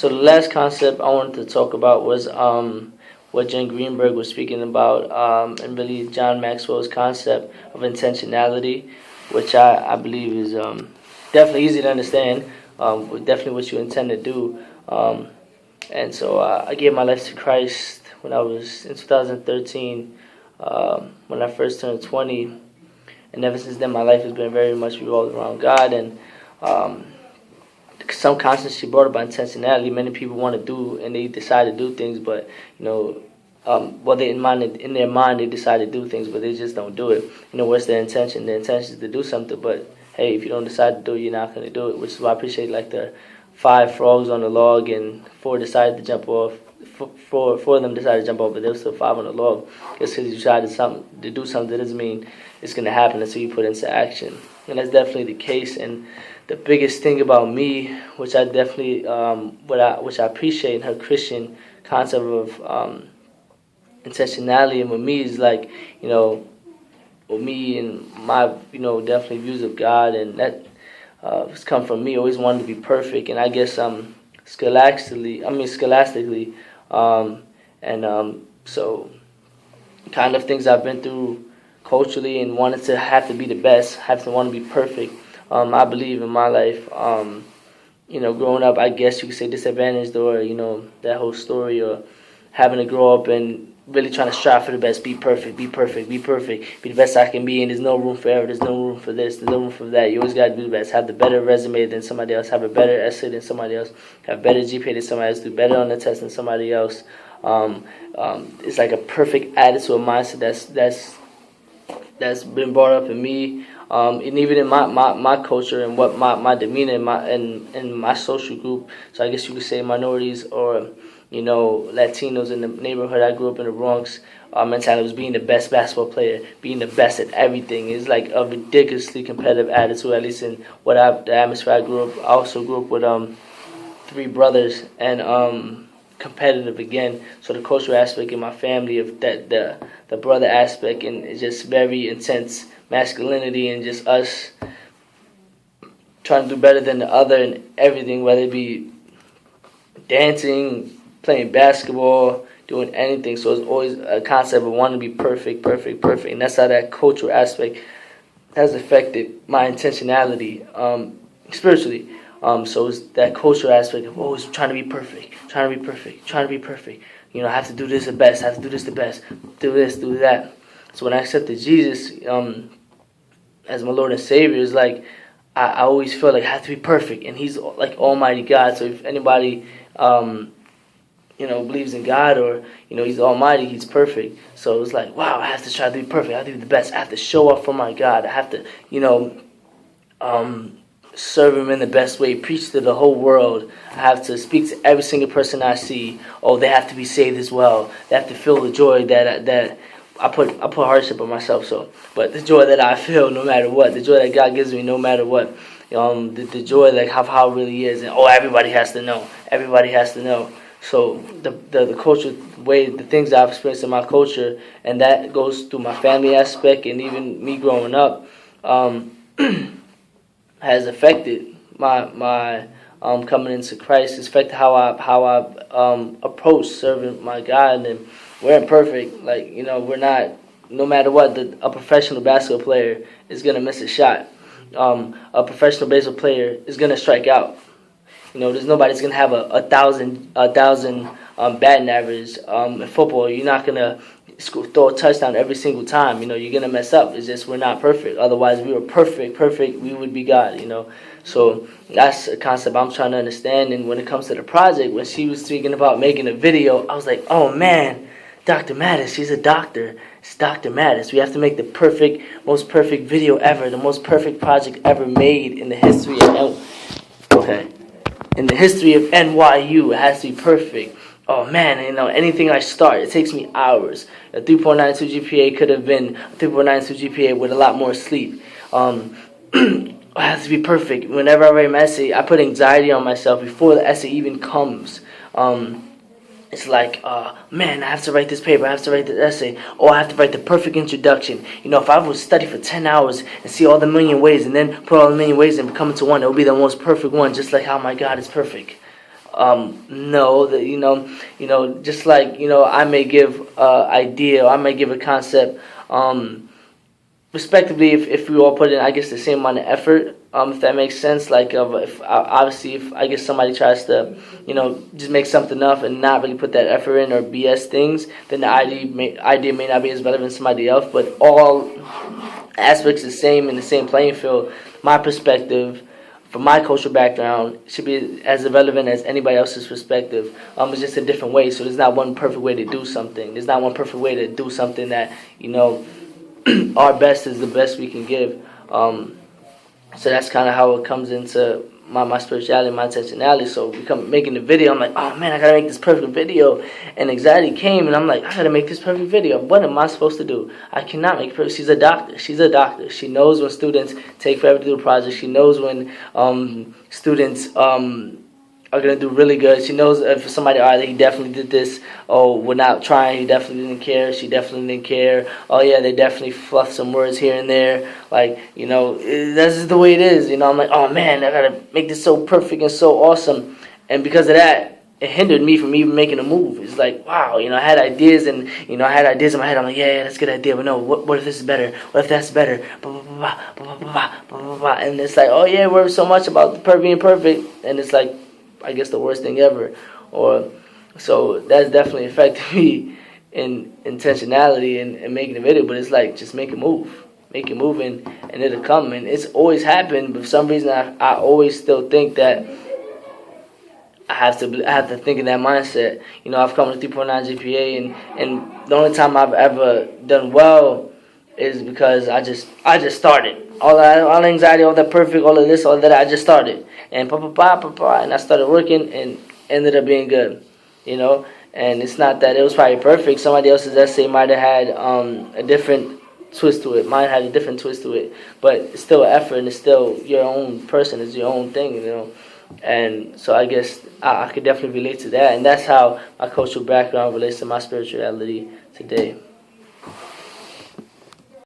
So the last concept I wanted to talk about was what Jen Greenberg was speaking about, and really John Maxwell's concept of intentionality, which I believe is definitely easy to understand, definitely what you intend to do. And so I gave my life to Christ when I was in 2013, when I first turned 20. And ever since then, my life has been very much revolved around God. And some concepts she brought about intentionality, many people want to do, and they decide to do things, but, well, in their mind, they decide to do things, but they just don't do it. What's their intention? Their intention is to do something, but, hey, if you don't decide to do it, you're not going to do it, which is why I appreciate, like, the 5 frogs on the log, and 4 decided to jump off. Four of them decided to jump off, but there was still 5 on the log. Just because you decided to do something doesn't mean it's going to happen until you put it into action. And that's definitely the case. And the biggest thing about me, which I definitely, which I appreciate in her Christian concept of intentionality, and with me is like, with me and my, definitely views of God, and that has come from me. Always wanted to be perfect, and I guess scholastically, so kind of things I've been through culturally and wanted to have to be the best, have to want to be perfect. I believe in my life, growing up, I guess you could say disadvantaged, or, that whole story, or having to grow up and really trying to strive for the best, be perfect, be the best I can be, and there's no room for error, there's no room for this, there's no room for that. You always got to do the best, have the better resume than somebody else, have a better essay than somebody else, have better GPA than somebody else, do better on the test than somebody else. It's like a perfect attitude or mindset that's been brought up in me, and even in my culture and what my demeanor in my social group. So I guess you could say minorities, or Latinos in the neighborhood. I grew up in the Bronx. Our mentality was being the best basketball player, being the best at everything. It's like a ridiculously competitive attitude, at least in the atmosphere I grew up. I also grew up with 3 brothers, and competitive again. So the cultural aspect in my family of that, the brother aspect, and it's just very intense masculinity, and just us trying to do better than the other in everything, whether it be dancing, playing basketball, doing anything. So it's always a concept of wanting to be perfect. And that's how that cultural aspect has affected my intentionality spiritually. So it's that cultural aspect of always trying to be perfect. I have to do this the best, I have to do this the best, do this, do that. So when I accepted Jesus as my Lord and Savior, it's like I always felt like I have to be perfect, and He's like Almighty God. So if anybody believes in God, or He's Almighty, He's perfect. So it's like, wow, I have to try to be perfect. I have to be the best. I have to show up for my God. I have to, serve Him in the best way. Preach to the whole world. I have to speak to every single person I see. Oh, they have to be saved as well. They have to feel the joy that I put hardship on myself. So, but the joy that I feel no matter what, the joy that God gives me no matter what, the joy like how it really is, and everybody has to know. Everybody has to know. So the culture way, the things I've experienced in my culture, and that goes through my family aspect, and even me growing up, has affected my coming into Christ. It's affected how I approach serving my God. And we're imperfect. Like, we're not. No matter what, a professional basketball player is gonna miss a shot. A professional baseball player is gonna strike out. There's nobody's gonna have a thousand batting average. In football, you're not gonna throw a touchdown every single time. You're gonna mess up. It's just we're not perfect. Otherwise, if we were perfect, we would be God. So that's a concept I'm trying to understand. And when it comes to the project, when she was speaking about making a video, I was like, oh man, Dr. Mattis, she's a doctor. It's Dr. Mattis. We have to make the most perfect video ever, the most perfect project ever made in the history of in the history of NYU. It has to be perfect. Oh man, anything I start, it takes me hours. A 3.92 GPA could have been a 3.92 GPA with a lot more sleep. It has to be perfect. Whenever I write my essay, I put anxiety on myself before the essay even comes. It's like, man, I have to write this paper, I have to write this essay, or I have to write the perfect introduction. If I would study for 10 hours and see all the million ways and then put all the million ways and come into one, it would be the most perfect one, just like how my God is perfect. know that just like I may give idea, or I may give a concept, respectively, if we all put in, I guess, the same amount of effort, if that makes sense. Like, if obviously, if I guess somebody tries to, just make something up and not really put that effort in, or BS things, then the idea may not be as relevant as somebody else. But all aspects the same in the same playing field. My perspective, from my cultural background, should be as relevant as anybody else's perspective. It's just a different way. So there's not one perfect way to do something. There's not one perfect way to do something that our best is the best we can give. So that's kind of how it comes into my spirituality, my intentionality. So making the video, I'm like, oh man, I gotta make this perfect video. And anxiety came, and I'm like, I gotta make this perfect video. What am I supposed to do? I cannot make it perfect. She's a doctor. She knows when students take forever to do a project. She knows when students are gonna do really good. She knows if somebody, he definitely did this. Oh, we're not trying. He definitely didn't care. She definitely didn't care. Oh yeah, they definitely fluffed some words here and there. Like, that's just the way it is. I'm like, oh man, I gotta make this so perfect and so awesome. And because of that, it hindered me from even making a move. It's like, wow, I had ideas, and I had ideas in my head. I'm like, yeah, that's a good idea, but no, what if this is better? What if that's better? Blah, blah, blah, blah, blah, blah, blah, blah. And it's like, oh yeah, we're so much about being perfect, and it's like, I guess, the worst thing ever. So that's definitely affected me in intentionality and making a video. But it's like, just make a move, and it'll come. And it's always happened, but for some reason I always still think that I have to think in that mindset. I've come to 3.9 GPA, and the only time I've ever done well is because I just started. All the anxiety, all that perfect, all of this, all that, I just started. And and I started working and ended up being good. And it's not that it was probably perfect. Somebody else's essay might have had a different twist to it. Mine had a different twist to it. But it's still an effort, and it's still your own person. It's your own thing, And so I guess I could definitely relate to that. And that's how my cultural background relates to my spirituality today.